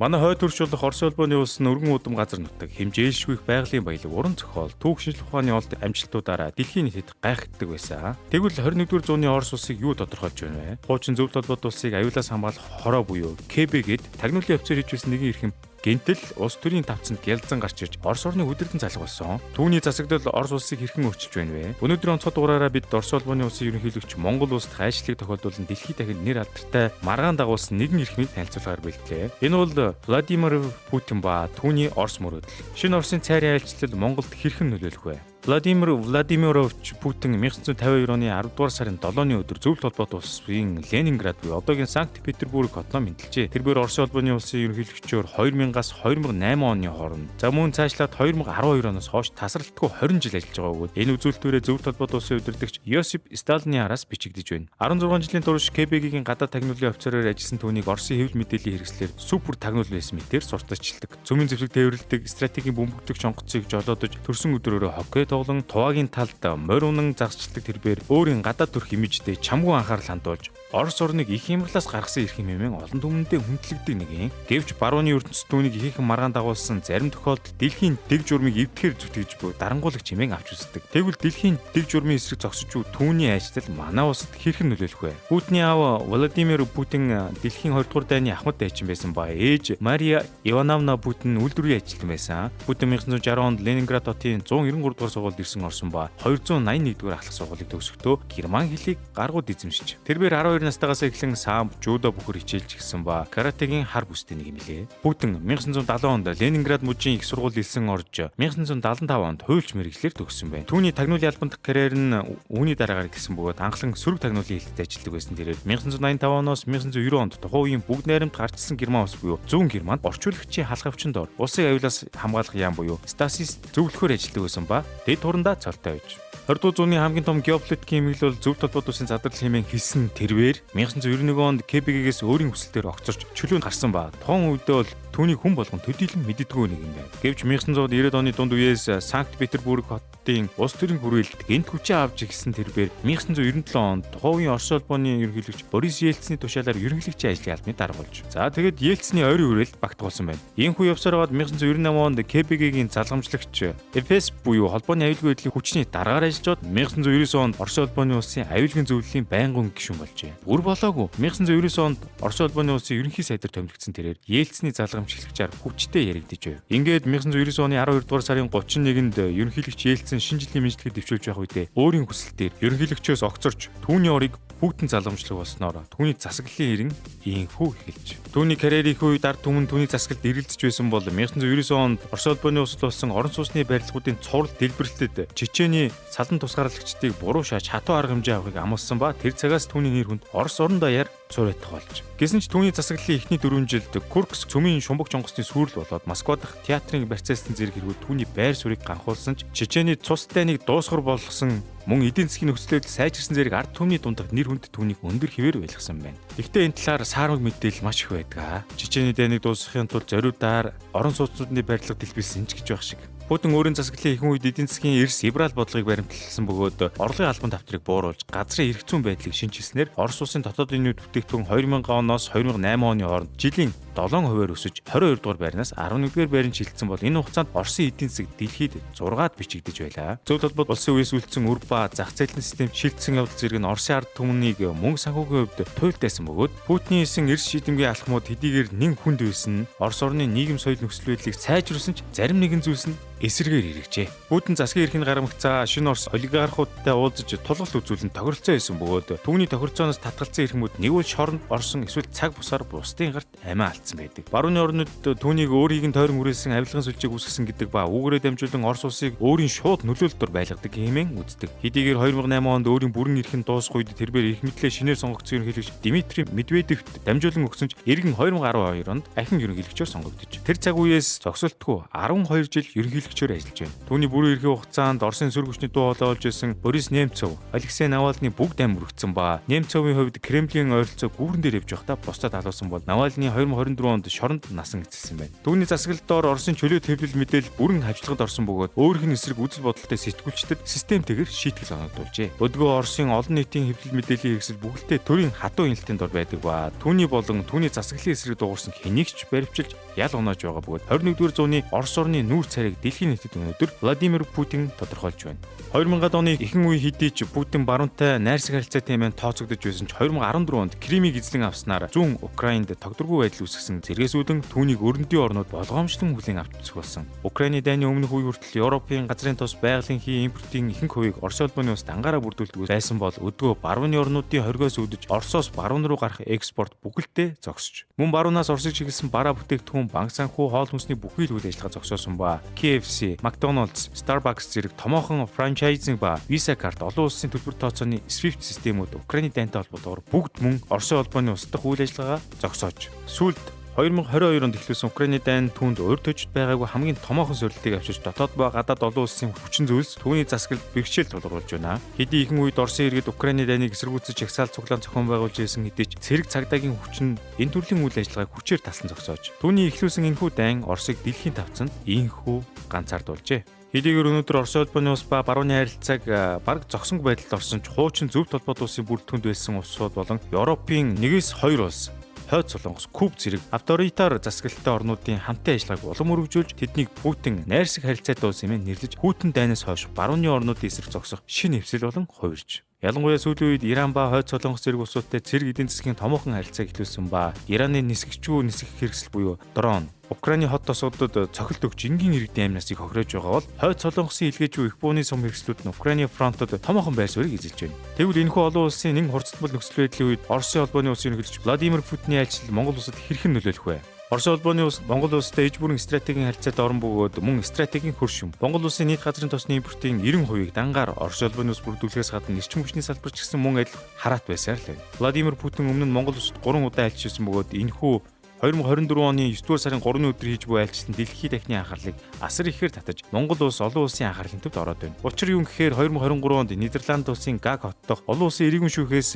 Манай хойд төрчлөх Орос улбаны улс нь өргөн удам газар нутаг, хэмжээлшгүй их байгалийн баялаг, уран зохиол, түүх шинжлэх ухааны олд амжилтуудаараа дэлхийн нийтэд гайхагддаг байсан. Тэгвэл 21-р зууны Орос улсыг юу тодорхойлж байна вэ? Хуучин зөвлөлт холбоот улсыг аюулаас хамгаалах хороо буюу КБ-гээд тагнуулын офицер хийж байсан нэгэн эрхэм гэнтэл улс төрийн тавцанд гялзан гарч ирж Орос орны хүдэрдэн залах болсон. Түүний засаглал Орос улсыг хэрхэн өөрчилж байна вэ? Өнөөдрийн онцгой дугаараараа бид Орос улбаны улсын ерөнхийлөгч Монгол улсад хайшлыг тохиолдуулан дэлхийд дахин нэр алдартай маргаан дагуулсан нэгэн эрхмийг танилцуулгаар бэлтлээ. Энэ бол Владимир Путин ба түүний Орос мөрөөдөл. Шинэ Оросын цайрын айлчлал Монголд хэрхэн нөлөөлөх вэ? Владимир Владимирович Путин 1952 оны 10 дугаар сарын 7-ны өдөр зөвлөлт холбоот улсын Ленинград буюу одоогийн Санкт-Петербург хотноо мэдлжээ. Тэрээр Орос улбаны улсын ерөнхийлөгчөөр 2000-аас 2008 оны хооронд за мөн цаашлаад 2012 оноос хойш тасралтгүй 20 жил ажиллаж байгаа бөгөөд энэ үзүүлэлтүүрээ зөвлөлт холбоот улсын удирдагч Йосип Сталины араас бичигдэж байна. 16 жилийн турш КБ-гийн гадаад тагнуулын офицероор ажилласан түүнийг Оросын хэвлэл мэдээллийн хэрэгслэр супер тагнуул байсан мэтээр сурталчилдаг. Цөмийн зэвсэг тээвэрлэдэг, стратегийн бөмбөгдөх шонгоцыг жолоодож төрсөн өдрөөрөө хоккей тоглон туваагийн талд морь унан загсчилдаг тэрбээр өөрийн гадаад төрх имижтэй чамгүй анхаарал хандуулж Орос орныг их хямралаас гаргасан эрх хэмээн олон түмэндээ хүндлэгдэг нэгэн. Гэвч барууны ертөнцид түүнийг ихэнх маргаан дагуулсан зарим тохиолдолд дэлхийн дэг журмыг эвдэхээр зүтгэж буй дарангуулах чимээн авч үздэг. Тэгвэл дэлхийн дэг журмын эсрэг зогсож буй түүний ажил манай улсад хэрхэн нөлөөлөх вэ? Путиний аав Владимир Путин дэлхийн 2 дугаар дайны ахмад дайчин байсан ба ээж Мария Ивановна Путин үйлдвэрийн ажилтан байсан. Путин 1960 онд Ленинград хотын 193 дугаар сургуульд ирсэн орсон ба 281 дугаар ахлах сургуулийг төгсөхдөө герман хэлийг гаргууд эзэмшиж тэрбээр 12 настайгаас эхлэн самбо, жудо бүхэр хичээлж гисэн ба каратегийн хар бүстэй нэг юм лээ. Путин 1970 онд Ленинград мужийн их сургууль элсэн орж 1975 онд хуульч мэргэжлэр төгссөн байна. Түүний тагнуулын албан дах карьер нь үүний дараагаар гисэн бөгөөд анхлан сөрөг тагнуулын хэлтэд ажилладаг байсан. Тэрээр 1985 оноос 1990 онд тухайн үеийн бүгд найрамд гарчсан Герман улс буюу зүүн Германд орчуулагчийн халах авчинд ор улсыг аюулаас хамгаалах яам буюу стасист зөвлөхөөр ажилладаг байсан ба дэд турандаа цолтой байж 20-р зууны хамгийн том геополитикийн эмгэл бол зөвлөлт холбоот улсын задрал хэмээн хэлсэн тэрээр 1991 онд КБ-гээс өөрийн хүсэлтээр огцорч чөлөөнд гарсан ба тухайн үедээ бол түүний хүн болгон төдийлөн мэддэггүй нэг юм байна. Гэвч 1990-ад оны дунд үеэс Санкт-Петербург хотын улс төрийн хүрээлэлд гэнт хүчээ авч ирсэн тэрээр 1997 онд тухайн үеийн Орос улбаны ерөнхийлөгч Борис Ельцины тушаалаар ерөнхийлөгчийн ажлын албаны даргуулж. За тэгээд Ельцины ойрын хүрээлэлд багтуулсан байна. Иймхүү явсаар бод 1998 онд КБ-гийн залгамжлагч ФС буюу холбооны аюулгүй байдлын хүчний дараагаар ажиллаж 1999 онд Орос улбаны улсын аюулгын зөвлөлийн байнгын гишүүн болжээ. Бүр болоогүй 1999 онд Орос улбаны улсын ерөнхий сайдаар томилогдсон тэрээр Ельцины залгамжлагчаар хүчтэй яригдж байв. Ингээд 1999 оны 12 дугаар сарын 31-нд ерөнхийлөгч Ельцин шинэ жилийн мэдлэгийг дэвшүүлж байх үедээ өөрийн хүсэлтээр ерөнхийлөгчөөс огцорч түүний орыг Путин заламжлаг болсноор түүний засаглалын хэрэн ийхүү эхэлж. Түүний карьерийн үед ард түмэн түүний засаглалд эргэлзэж байсан бол 1999 онд Орос улбаны улсад болсон орон сууцны барилгуудын цуврал дэлбэрэлтэд Чечений салан тусгаарлагчдыг буруу шааж хатуу арга хэмжээ авахыг амласан ба тэр цагаас түүний нэр хүнд Орос орон даяар цуурайтах болж. Гэсэн ч түүний засаглалын эхний 4 жилд Курск цөмийн шумбаг жонгоцны сүрэл болоод Москва дахь театрын барьцаалсан зэрэг хэрэгүүд түүний байр суурийг ганхуулсан ч Чечений цус дайныг дуусгар болгосон мөн эдийн засгийн нөхцөлөд сайжирсан зэрэг ард түмний дундах нэр хүнд түүнийг өндөр хэвээр байлгасан байна. Гэхдээ энэ талаар саармаг мэдээлэл маш их байдаг. Чечений дайныг дуусгахын тулд зориудаар орон сууцнуудын барилга дэлбэлсэн ч гэж байх шиг. Путин өөрийн засаглалын ихэнх үед эдийн засгийн эрс либерал бодлогыг баримтлсан бөгөөд орлогын албан давтрыг бууруулж газрын эрх зүйн байдлыг шинжилснээр Орос улсын дотоодын нийт бүтээгдэхүүн 2000 оноос 2008 оны хооронд жилийн 7% өсөж 22 дугаар байрнаас 11-р байранд шилжсэн бол энэ хугацаанд Оросын эдийн засаг дэлхийд 6-ад бичигдэж байлаа. Зөвлөлт холбоот улсын үеэс үлдсэн үр ба зах зээлийн систем шилжсэн явдал зэрэг нь Оросын ард түмнийг мөнгө санхүүгийн хувьд туйлдайсан бөгөөд Путиний хийсэн эрс шийдэмгий алхмууд хэдийгээр нэн хүнд байсан Орос орны нийгэм соёл нөхцөл байдлыг сайжруулсан ч зарим нэгэн зүйлс нь эсэргээр хэрэгжээ. Путин засгийн эрхийг гаргамгцаа шинэ Орос олигархуудтай уулзаж тулгалт үзүүлэн тохиролцоо хийсэн бөгөөд түүний тохиролцооноос татгалзсан эрхмүүд нэг үл шоронд орсон эсвэл цаг бусаар бусдын гарт амиа алдсан байдаг. Барууны орнууд түүнийг өөрийг нь тойрон хүрээсэн авилгын сүлжээг үүсгэсэн гэдэг ба үүгээрээ дамжуулан Орос улсыг өөрийн шууд нөлөөлөлтөөр байлгадаг хэмээн үздэг. Хэдийгээр 2008 онд өөрийн бүрэн эрхэн дуусах үед тэрбээр эрх мэдлээ шинээр сонгогдсон ерөнхийлөгч Дмитрий Медведевт дамжуулан өгсөн ч эргэн 2012 онд ахин ерөнхийлөгчөөр сонгогдож. Тэр цаг үеэс зогсолтгүй 12 жил ерөнхийлөгчөөр ажиллаж байна. Түүний бүрэн эрхийн хугацаанд Оросын сөрөг хүчний дуу хоолой болж байсан Борис Немцов, Алексей Навальны бүгд амьд өргөцсөн ба Немцовын хувьд Кремлийн ойролцоо гүүрэн дээр явж байхдаа бусдад халуусан бол Навальны 2024 онд шоронд насан эцэлсэн байна. Түүний засаглалд доор Оросын чөлөөт хэвлэл мэдээлэл бүрэн хавчлагад орсон бөгөөд өөрийнх нь эсрэг үзэл бодолтой сэтгүүлчдэд системтэйгээр шийтгэл оногдуулжээ. Өдгөө Оросын олон нийтийн хэвлэл мэдээллийн хэрэгсэл бүгдээ төрийн хатуу хяналтын дор байдаг ба түүний болон түүний засаглалын эсрэг дуурсан хэнийг ч баривчилж ял оноож байгаа бөгөөд 21-р зууны Орос орны нүүр царайг дэлхийн нийтэд өнөөдөр Владимир Путин тодорхойлж байна. 2000-ад оны ихэнх үе хэдий ч Путин баруунтай найрсаг харилцаа тэмээн тооцогдож байсан ч 2014 онд Кримийг эзлэн авснаар зүүн Украинд тогтворгүй байдал үүсгэсэн зэрэгсүүдэн түүнийг өрнөдийн орнууд болгоомжлон хүлээн авч зохиолсон. Украины дайны өмнөх үе хүртэл Европын газрын тос байгалийн хий импортын ихэнх хувийг Орос улбаны улсад ангаараа бүрдүүлдэг байсан бол өдгөө барууны орнуудын хоригоос үүдэж Оросоос баруун руу гарах экспорт бүхэлдээ зогсож. Мөн баруунаас Оросыг чиглэсэн бараа бүтээгдэхүүн, банк санхүү, хоол хүнсний бүхий л үйл ажиллагаа зогсоосон ба KFC, McDonald's, Starbucks зэрэг томоохон франчайзинг ба Visa карт олон улсын төлбөр тооцооны SWIFT системүүд Украины дайнтай холбоотойгоор бүгд мөн Орос улбаны улс дахь үйл ажиллагаа зогсоож. Сүүлд 2022 онд эхлүүлсэн Украины дайн түүнд урд төжид байгаагүй хамгийн томоохон сорилтыг авчирч дотоод ба гадаад олон улсын хүчин зүйлс түүний засаглалд бэрхшээл тулгуурлаж байна. Хэдий ихэнх үед Оросын иргэд Украины дайныг эсэргүүцэж жагсаал цуглаан зохион байгуулж ирсэн хэдий ч цэрэг цагдаагийн хүчин энэ төрлийн үйл ажиллагааг хүчээр тасан зогсоож. Түүний эхлүүлсэн энэхүү дайн Оросыг дэлхийн тавцанд ийхүү ганцаардуулжээ. Хэдийгээр өнөөдөр Орос улбаны улс ба барууны харилцааг бараг зогсонг байдалд орсон ч хуучин зөв толгойд улсын бүрэлдэхүүнд байсан улсууд болон Европын 1-2 улс Хойд Солонгос, Куб зэрэг авторитар засаглалтай орнуудын хамтын ажиллагааг улам өргөжүүлж тэднийг Путин найрсаг харилцаатай улс хэмээн нэрлэж Путин дайнаас хойш барууны орнуудын эсрэг зогсох шинэ хэвсэл болон хувирж. Ялангуяа сүүлийн үед Иран ба Хойд Солонгос зэрэг улсуудтай цэрэг эдийн засгийн томоохон харилцааг эхлүүлсэн ба Ираны нисгчүү нисэх хэрэгсэл буюу дрон Украины хот тосгодод цохилт өгч энгийн иргэдийн амнасыг хохирож байгаа бол Хойд Солонгосын илгээжүү их бууны сум хэрэгслүүд нь Украины фронтод томоохон байр суурийг эзэлж байна. Тэгвэл энэхүү олон улсын нэг хурцтмал нөхцөл байдлын үед Оросын улбаны улсын ерөнхийлөгч Владимир Путиний айлчлал Монгол улсад хэрхэн нөлөөлөх вэ? Орос улбаны улс Монгол улстай ээж бүрэн стратегийн харилцаанд орон бөгөөд мөн стратегийн хөрш юм. Монгол улсын нийт газрын тосны импортын 90%-ийг дангаар Орос улбаны улс бүрдүүлэхээс гадна эрчим хүчний салбар ч гэсэн мөн адил хараат байсаар л байна. Владимир Путин өмнө нь Монгол улсад 3 удаа айлчилсан бөгөөд энэхүү 2024 оны 9-р сарын 3-ны өдөр хийж буй айлчлалт дэлхийн дахны анхаарлыг асар ихээр татаж Монгол улс олон улсын анхаарлын төвд ороод байна. Учир юу гэхээр 2023 онд Нидерланд улсын Гаг хот дахь олон улсын иргэн шүүхээс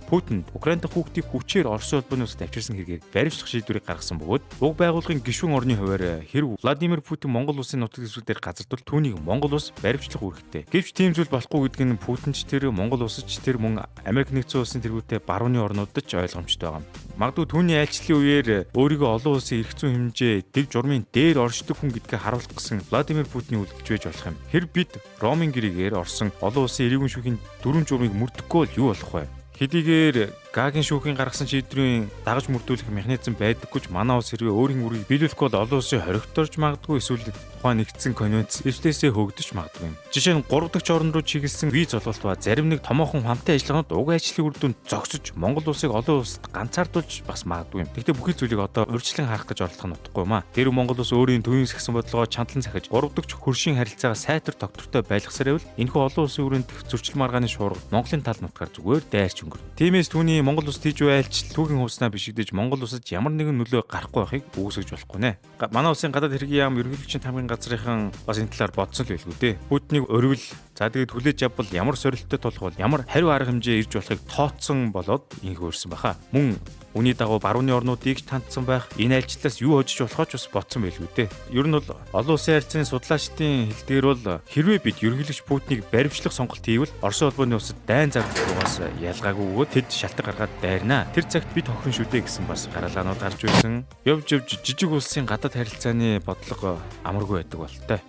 Путин Украинд хүүхдийг хүчээр Орос улбаны улсад авчирсан хэргийг баримтлах шийдвэрийг гаргасан бөгөөд уг байгууллагын гишүүн орны хувьар хэрв Владимир Путин Монгол улсын нутаг дэвсгүүдээр газардвал түүнийг Монгол улс баримтлах үүрэгтэй. Гэвч тийм зүйл болохгүй гэдг нь Путин ч тэр Монгол улс ч тэр мөн Америк нэгдсэн улсын тэргүүтээ барууны орнуудад ч ойлгомжтой байгаа. Магадгүй түүний айлчлалын үеэр өөрийгөө олон улсын эрх зүйн хэмжээ дэв журмын дээр оршдог хүн гэдгээ харуулах гэсэн Владимир Путиний үлдэж байж болох юм. Хэрв бид Ромын гэрээгээр орсон олон улсын иргэн шүүхийн дөрвөн журмыг мөрдөхгүй бол юу болох вэ? Хэдийгээр Гагийн шүүхийн гаргасан шийдвэрийн дагаж мөрдүүлэх механизм байдаггүй ч манай улс хэрвээ өөрийн үрийг биелүүлэхгүй бол олон улсын хоригдорж магадгүй эсвэл тухайн нэгдсэн конвенц эвслээсээ хөөгдөж магадгүй юм. Жишээ нь 3 дахь орн руу чиглэсэн виз олголт ба зарим нэг томоохон хамтын ажиллагаанд уг ажлын үр дүнд зогсож Монгол улсыг олон улсад ганцаардуулж бас магадгүй юм. Гэхдээ бүхий зүйлийг одоо урьдчилан харах гэж оролдох нь утгагүй маа. Тэр Монгол улс өөрийн төвийн сагсан бодлогоо чандлан захиж 3 дахь хөршийн харилцаагаа сайтар тогтвортой байлгасаар байвал энэхүү олон улсын өрөөнд зөрчил маргааны шуурга Монголын тал нутгаар зүгээр дайрч өнгөрнө. Тиймээс түүний Монгол улс тийж айлчил түүхийн хувьснаа бишигдэж Монгол улсад ямар нэгэн нөлөө гарахгүй байхыг үүсгэж болохгүй нэ. Манай улсын гадаад хэргийн яам ерөнхийлөгчийн тамгын газрынхан бас энэ талаар бодсон л байлгүй дээ. Путинийг өргөл за тэгээд хүлээж авбал ямар сорилттой тулах бол ямар хариу арга хэмжээ ирж болохыг тооцсон болоод инх өөрсөн баха. Мөн үүний дагуу барууны орнуудыг тандсан байх энэ айлчлалаас юу хожиж болохоо ч бас бодсон байлгүй дээ. Ер нь бол олон улсын харилцааны судлаачдын хэлдгээр бол хэрвээ бид ерөнхийлөгч Путиныг баримтлах сонголт хийвэл Орос улбаны улсад дайн зарлах руугаас ялгаагүй бөгөөд тэд шалтгаан гаргаад дайрнаа. Тэр цагт бид хохирон шүү дээ гэсэн бас гаргалгаанууд гарч байсан. Явж жижиг улсын гадаад харилцааны бодлого амаргүй байдаг болтой.